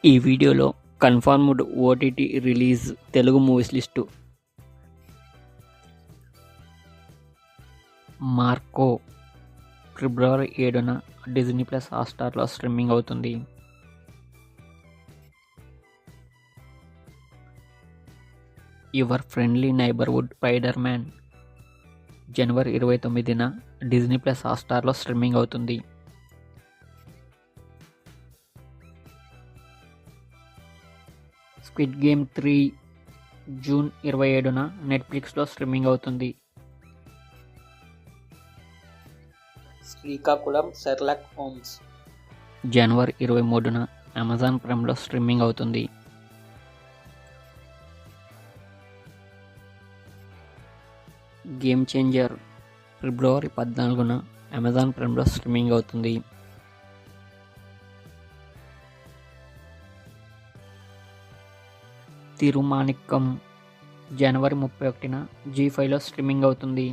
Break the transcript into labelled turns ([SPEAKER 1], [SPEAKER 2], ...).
[SPEAKER 1] ఈ వీడియోలో confirmed OTT release Telugu movies list. Marco ఫిబ్రవరి 7న డిజ్నీ ప్లస్ హాట్‌స్టార్లో స్ట్రీమింగ్ అవుతుంది. Your friendly neighbourhood spider man జనవరి 29న డిజ్నీ ప్లస్ హాట్‌స్టార్లో స్ట్రీమింగ్ అవుతుంది. స్క్విడ్ గేమ్ 3 జూన్ 27న నెట్ఫ్లిక్స్లో స్ట్రీమింగ్ అవుతుంది. శ్రీకాకుళం షెర్లాక్ హోమ్స్ జనవరి 23న అమెజాన్ ప్రైమ్లో స్ట్రీమింగ్ అవుతుంది. గేమ్ చేంజర్ ఫిబ్రవరి 14న అమెజాన్ ప్రైమ్లో స్ట్రీమింగ్ అవుతుంది. తిరుమాణిక్కం జనవరి 31న జీ5లో స్ట్రీమింగ్ అవుతుంది.